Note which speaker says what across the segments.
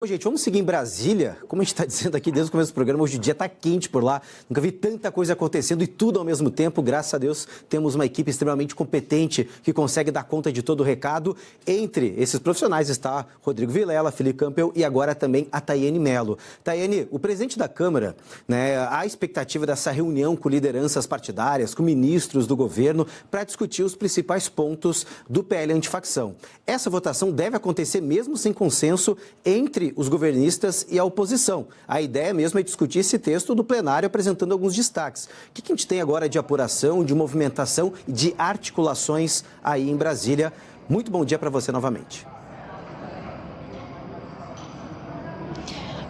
Speaker 1: Bom, gente, vamos seguir em Brasília. Como a gente está dizendo aqui desde o começo do programa, hoje o dia está quente por lá. Nunca vi tanta coisa acontecendo e tudo ao mesmo tempo. Graças a Deus, temos uma equipe extremamente competente que consegue dar conta de todo o recado. Entre esses profissionais está Rodrigo Vilela, Felipe Campbell e agora também a Tayane Mello. Tayane, o presidente da Câmara, há expectativa dessa reunião com lideranças partidárias, com ministros do governo, para discutir os principais pontos do PL antifacção. Essa votação deve acontecer mesmo sem consenso entre os governistas e a oposição. A ideia mesmo é discutir esse texto do plenário apresentando alguns destaques. O que a gente tem agora de apuração, de movimentação, de articulações aí em Brasília? Muito bom dia para você novamente.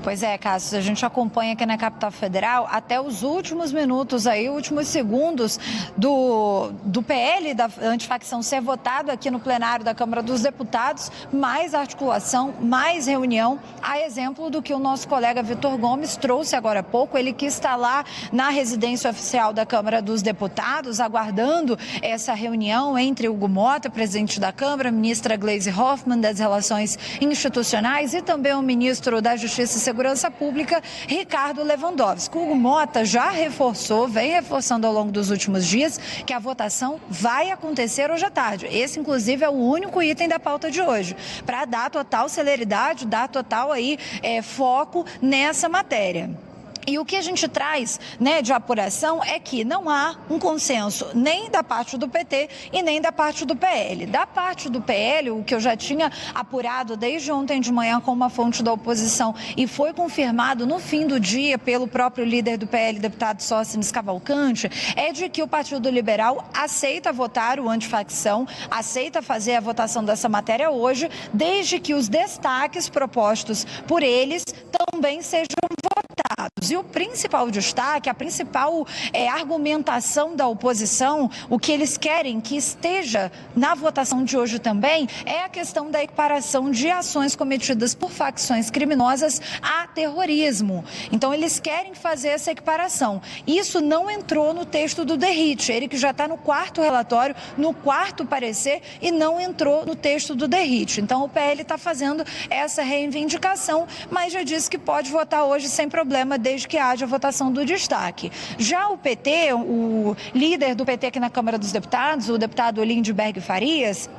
Speaker 2: Pois é, Cássio, a gente acompanha aqui na capital federal até os últimos minutos aí, últimos segundos do PL da antifacção ser votado aqui no plenário da Câmara dos Deputados, mais articulação, mais reunião, a exemplo do que o nosso colega Vitor Gomes trouxe agora há pouco, ele que está lá na residência oficial da Câmara dos Deputados, aguardando essa reunião entre Hugo Mota, presidente da Câmara, a ministra Gleisi Hoffmann, das Relações Institucionais, e também o ministro da Justiça e Segurança Pública, Ricardo Lewandowski. O Hugo Mota já reforçou, vem reforçando ao longo dos últimos dias, que a votação vai acontecer hoje à tarde. Esse, inclusive, é o único item da pauta de hoje, para dar total celeridade, dar total foco nessa matéria. E o que a gente traz de apuração é que não há um consenso nem da parte do PT e nem da parte do PL. Da parte do PL, o que eu já tinha apurado desde ontem de manhã com uma fonte da oposição e foi confirmado no fim do dia pelo próprio líder do PL, deputado Sóstenes Cavalcante, é de que o Partido Liberal aceita votar o antifacção, aceita fazer a votação dessa matéria hoje, desde que os destaques propostos por eles também sejam votados. E o principal destaque, a principal argumentação da oposição, o que eles querem que esteja na votação de hoje também, é a questão da equiparação de ações cometidas por facções criminosas a terrorismo. Então, eles querem fazer essa equiparação. Isso não entrou no texto do Derrite, ele que já está no quarto relatório, no quarto parecer, e não entrou no texto do Derrite. Então, o PL está fazendo essa reivindicação, mas já disse que pode votar hoje sem problema, desde que haja a votação do destaque. Já o PT, o líder do PT aqui na Câmara dos Deputados, o deputado Lindbergh Farias,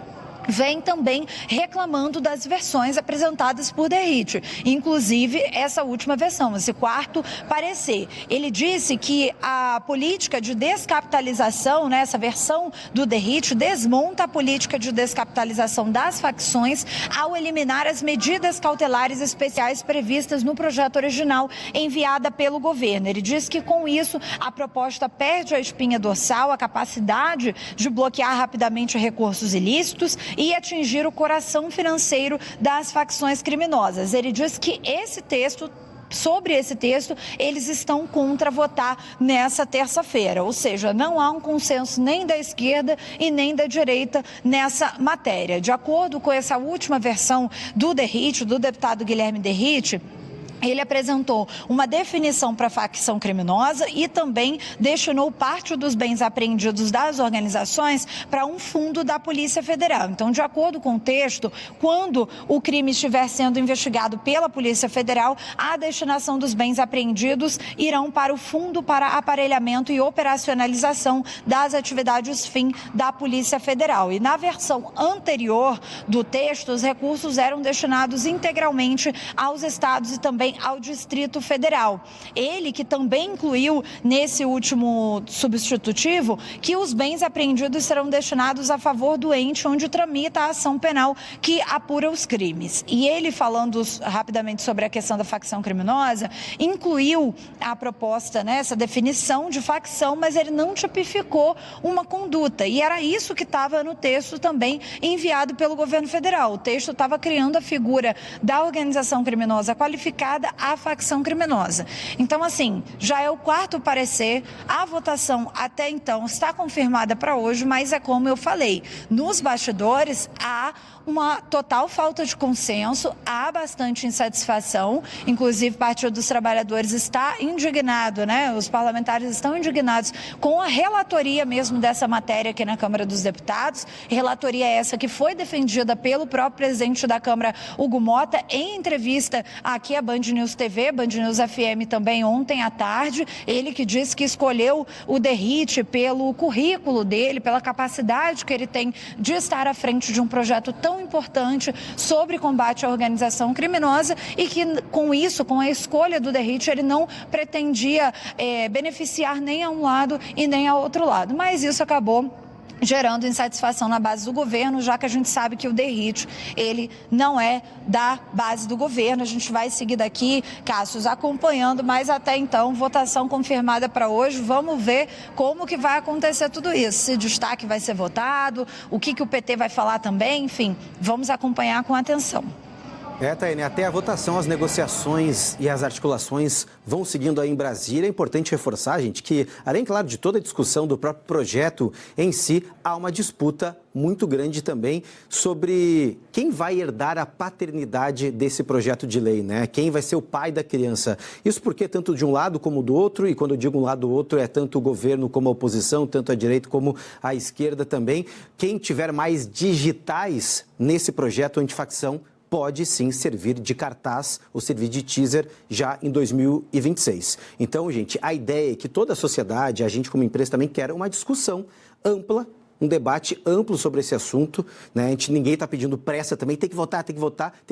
Speaker 2: vem também reclamando das versões apresentadas por Derrite, inclusive essa última versão, esse quarto parecer. Ele disse que a política de descapitalização, essa versão do Derrite, desmonta a política de descapitalização das facções ao eliminar as medidas cautelares especiais previstas no projeto original enviada pelo governo. Ele diz que com isso a proposta perde a espinha dorsal, a capacidade de bloquear rapidamente recursos ilícitos e atingir o coração financeiro das facções criminosas. Ele diz que sobre esse texto, eles estão contra votar nessa terça-feira, ou seja, não há um consenso nem da esquerda e nem da direita nessa matéria. De acordo com essa última versão do Derrite, do deputado Guilherme Derrite, ele apresentou uma definição para a facção criminosa e também destinou parte dos bens apreendidos das organizações para um fundo da Polícia Federal. Então, de acordo com o texto, quando o crime estiver sendo investigado pela Polícia Federal, a destinação dos bens apreendidos irão para o Fundo para Aparelhamento e Operacionalização das Atividades FIM da Polícia Federal. E na versão anterior do texto, os recursos eram destinados integralmente aos estados e também ao Distrito Federal. Ele que também incluiu nesse último substitutivo que os bens apreendidos serão destinados a favor do ente onde tramita a ação penal que apura os crimes. E ele, falando rapidamente sobre a questão da facção criminosa, incluiu a proposta, essa definição de facção, mas ele não tipificou uma conduta. E era isso que estava no texto também enviado pelo governo federal. O texto estava criando a figura da organização criminosa qualificada à facção criminosa. Então, assim, já é o quarto parecer, a votação até então está confirmada para hoje, mas é como eu falei, nos bastidores há uma total falta de consenso, há bastante insatisfação, inclusive o Partido dos Trabalhadores está indignado, né? Os parlamentares estão indignados com a relatoria mesmo dessa matéria aqui na Câmara dos Deputados, relatoria essa que foi defendida pelo próprio presidente da Câmara, Hugo Mota, em entrevista aqui à Band News TV, Band News FM também ontem à tarde, ele que disse que escolheu o DERIT pelo currículo dele, pela capacidade que ele tem de estar à frente de um projeto tão importante sobre combate à organização criminosa e que com isso, com a escolha do DERIT, ele não pretendia beneficiar nem a um lado e nem a outro lado. Mas isso acabou gerando insatisfação na base do governo, já que a gente sabe que o DERIT, ele não é da base do governo. A gente vai seguir daqui, Cássio, acompanhando, mas até então, votação confirmada para hoje. Vamos ver como que vai acontecer tudo isso. Se destaque vai ser votado, o que o PT vai falar também, enfim, vamos acompanhar com atenção.
Speaker 1: Taine, até a votação, as negociações e as articulações vão seguindo aí em Brasília. É importante reforçar, gente, que além, claro, de toda a discussão do próprio projeto em si, há uma disputa muito grande também sobre quem vai herdar a paternidade desse projeto de lei, né? Quem vai ser o pai da criança. Isso porque tanto de um lado como do outro, e quando eu digo um lado ou outro, é tanto o governo como a oposição, tanto a direita como a esquerda também. Quem tiver mais digitais nesse projeto antifacção pode sim servir de cartaz ou servir de teaser já em 2026. Então, gente, a ideia é que toda a sociedade, a gente como empresa também quer uma discussão ampla, um debate amplo sobre esse assunto, né? Ninguém está pedindo pressa também, tem que votar, tem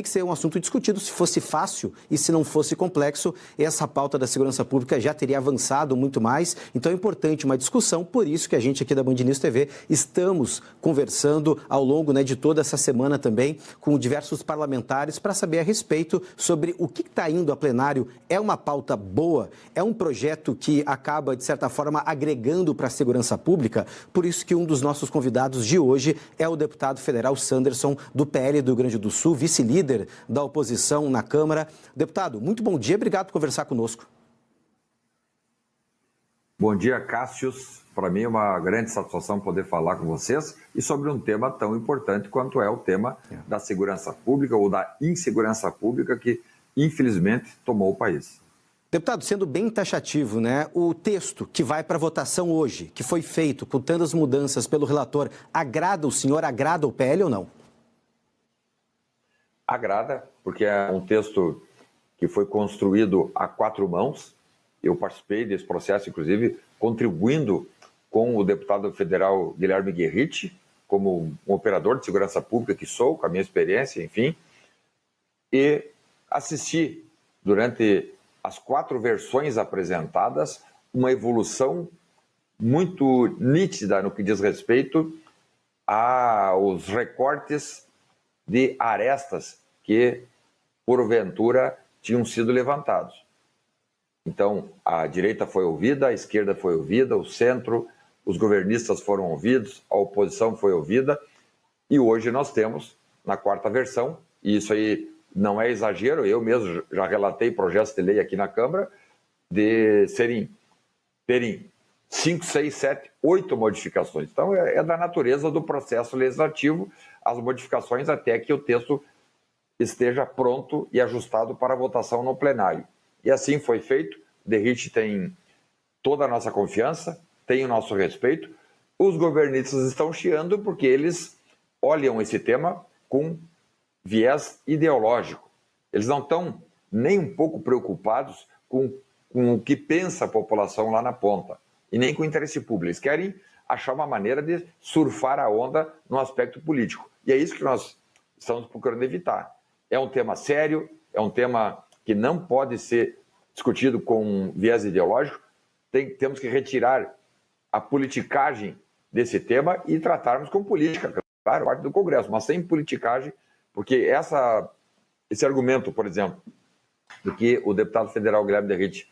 Speaker 1: que ser um assunto discutido. Se fosse fácil e se não fosse complexo, essa pauta da segurança pública já teria avançado muito mais. Então é importante uma discussão, por isso que a gente aqui da Band News TV estamos conversando ao longo, né, de toda essa semana também com diversos parlamentares para saber a respeito sobre o que está indo a plenário. É uma pauta boa? É um projeto que acaba, de certa forma, agregando para a segurança pública? Por isso que um dos nossos convidados de hoje é o deputado federal Sanderson, do PL do Rio Grande do Sul, vice-líder da oposição na Câmara. Deputado, muito bom dia, obrigado por conversar conosco.
Speaker 3: Bom dia, Cássio. Para mim é uma grande satisfação poder falar com vocês e sobre um tema tão importante quanto é o tema da segurança pública ou da insegurança pública que, infelizmente, tomou o país.
Speaker 1: Deputado, sendo bem taxativo, né? O texto que vai para votação hoje, que foi feito com tantas mudanças pelo relator, agrada o senhor, agrada o PL ou não?
Speaker 3: Agrada, porque é um texto que foi construído a quatro mãos. Eu participei desse processo, inclusive, contribuindo com o deputado federal Guilherme Guerritti, como um operador de segurança pública que sou, com a minha experiência, enfim, e assisti durante as quatro versões apresentadas, uma evolução muito nítida no que diz respeito aos recortes de arestas que, porventura, tinham sido levantados. Então, a direita foi ouvida, a esquerda foi ouvida, o centro, os governistas foram ouvidos, a oposição foi ouvida, e hoje nós temos, na quarta versão, e isso aí não é exagero, eu mesmo já relatei projetos de lei aqui na Câmara de terem 5, 6, 7, 8 modificações. Então, é da natureza do processo legislativo as modificações até que o texto esteja pronto e ajustado para votação no plenário. E assim foi feito. O DERIT tem toda a nossa confiança, tem o nosso respeito. Os governistas estão chiando porque eles olham esse tema com viés ideológico. Eles não estão nem um pouco preocupados com o que pensa a população lá na ponta e nem com o interesse público. Eles querem achar uma maneira de surfar a onda no aspecto político. E é isso que nós estamos procurando evitar. É um tema sério, é um tema que não pode ser discutido com viés ideológico. Temos que retirar a politicagem desse tema e tratarmos com política, claro, parte do Congresso, mas sem politicagem. Porque esse argumento, por exemplo, de que o deputado federal Guilherme Guerritti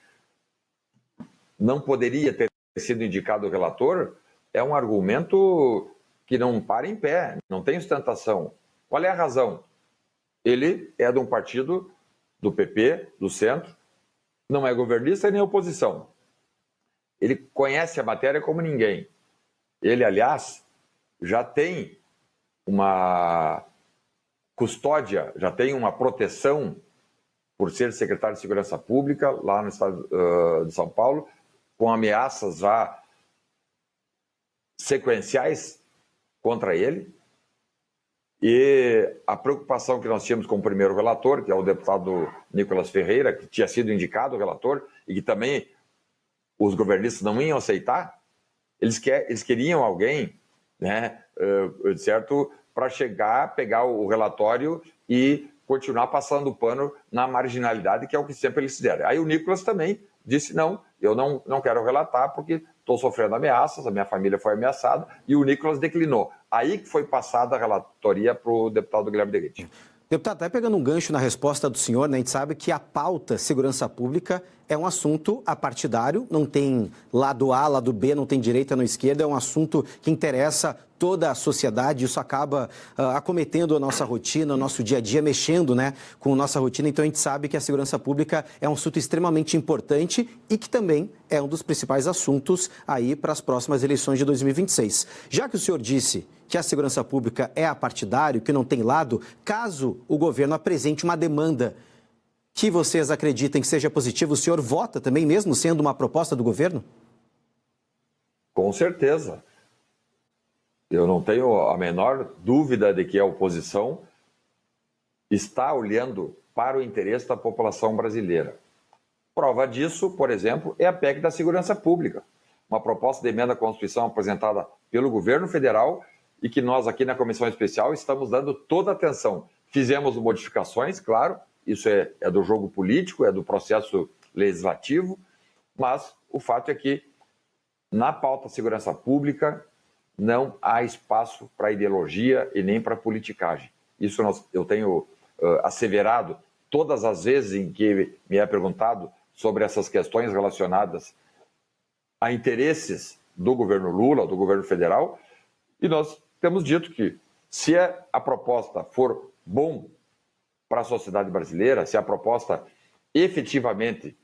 Speaker 3: não poderia ter sido indicado relator, é um argumento que não para em pé, não tem sustentação. Qual é a razão? Ele é de um partido do PP, do centro, não é governista e nem oposição. Ele conhece a matéria como ninguém. Ele, aliás, já tem uma custódia, já tem uma proteção por ser secretário de Segurança Pública lá no estado de São Paulo, com ameaças já sequenciais contra ele. E a preocupação que nós tínhamos com o primeiro relator, que é o deputado Nicolas Ferreira, que tinha sido indicado o relator, e que também os governistas não iam aceitar, eles queriam alguém, né, certo, para chegar, pegar o relatório e continuar passando o pano na marginalidade, que é o que sempre eles fizeram. Aí o Nicolas também disse, não, eu não quero relatar porque estou sofrendo ameaças, a minha família foi ameaçada, e o Nicolas declinou. Aí que foi passada a relatoria para o deputado Guilherme Derrite.
Speaker 1: Deputado, até pegando um gancho na resposta do senhor, né, a gente sabe que a pauta segurança pública é um assunto apartidário, não tem lado A, lado B, não tem direita, não esquerda, é um assunto que interessa toda a sociedade, isso acaba acometendo a nossa rotina, o nosso dia a dia, mexendo, né, com a nossa rotina, então a gente sabe que a segurança pública é um assunto extremamente importante e que também é um dos principais assuntos aí para as próximas eleições de 2026. Já que o senhor disse que a segurança pública é apartidário, que não tem lado, caso o governo apresente uma demanda que vocês acreditem que seja positiva, o senhor vota também, mesmo sendo uma proposta do governo?
Speaker 3: Com certeza. Eu não tenho a menor dúvida de que a oposição está olhando para o interesse da população brasileira. Prova disso, por exemplo, é a PEC da Segurança Pública, uma proposta de emenda à Constituição apresentada pelo governo federal e que nós aqui na Comissão Especial estamos dando toda a atenção. Fizemos modificações, claro, isso é do jogo político, é do processo legislativo, mas o fato é que na pauta segurança pública não há espaço para ideologia e nem para politicagem. Isso eu tenho asseverado todas as vezes em que me é perguntado sobre essas questões relacionadas a interesses do governo Lula, do governo federal, e nós temos dito que se a proposta for bom para a sociedade brasileira, se a proposta efetivamente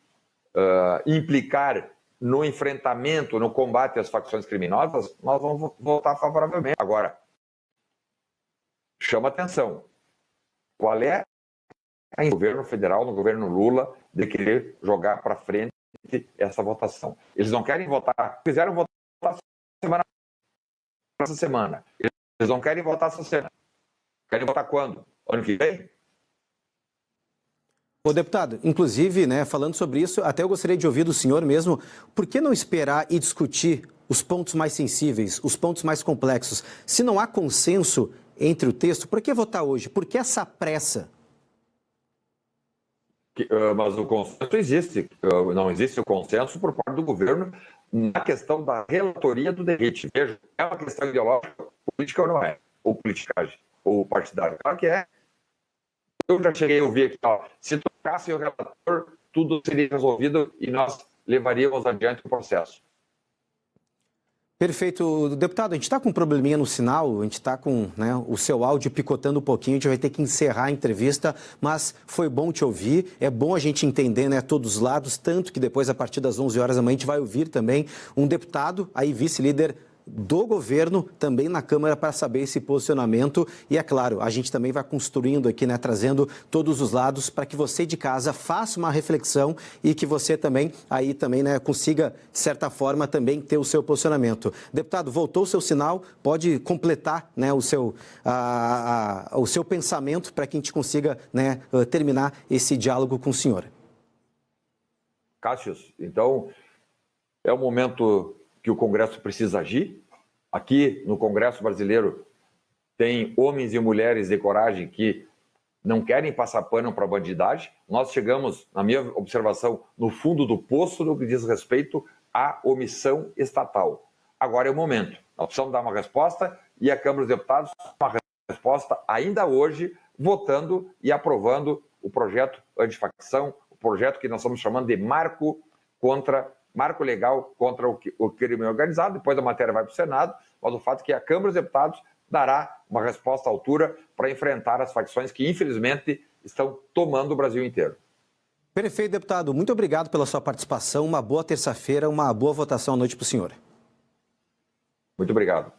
Speaker 3: implicar no enfrentamento, no combate às facções criminosas, nós vamos votar favoravelmente. Agora, chama atenção, qual é a governo federal, no governo Lula, de querer jogar para frente essa votação? Eles não querem votar, quiseram votar essa semana. Eles não querem votar essa semana. Querem votar quando? Ano que vem?
Speaker 1: Ô, deputado, inclusive, né, falando sobre isso, até eu gostaria de ouvir do senhor mesmo, por que não esperar e discutir os pontos mais sensíveis, os pontos mais complexos? Se não há consenso entre o texto, por que votar hoje? Por que essa pressa?
Speaker 3: Mas o consenso existe. Não existe o consenso por parte do governo na questão da relatoria do Derrite. Veja, é uma questão ideológica, política ou não é? Ou politicagem, ou partidária. Claro que é. Eu já cheguei a ouvir aqui, ó, se tocasse o relator, tudo seria resolvido e nós levaríamos adiante o processo.
Speaker 1: Perfeito. Deputado, a gente está com um probleminha no sinal, a gente está com, né, o seu áudio picotando um pouquinho, a gente vai ter que encerrar a entrevista, mas foi bom te ouvir, é bom a gente entender, né, todos os lados, tanto que depois, a partir das 11 horas da manhã, a gente vai ouvir também um deputado, aí vice-líder do governo também na Câmara para saber esse posicionamento e, é claro, a gente também vai construindo aqui, né, trazendo todos os lados para que você de casa faça uma reflexão e que você também, aí também, né, consiga, de certa forma, também ter o seu posicionamento. Deputado, voltou o seu sinal, pode completar, né, o seu pensamento para que a gente consiga, né, terminar esse diálogo com o senhor.
Speaker 3: Cássius, então, é o momento que o Congresso precisa agir. Aqui no Congresso brasileiro tem homens e mulheres de coragem que não querem passar pano para a bandidagem. Nós chegamos, na minha observação, no fundo do poço no que diz respeito à omissão estatal. Agora é o momento. Nós precisamos dar uma resposta e a Câmara dos Deputados uma resposta ainda hoje, votando e aprovando o projeto antifacção, o projeto que nós estamos chamando de marco legal contra o crime organizado. Depois a matéria vai para o Senado, mas o fato é que a Câmara dos Deputados dará uma resposta à altura para enfrentar as facções que, infelizmente, estão tomando o Brasil inteiro.
Speaker 1: Perfeito, deputado. Muito obrigado pela sua participação. Uma boa terça-feira, uma boa votação à noite para o senhor.
Speaker 3: Muito obrigado.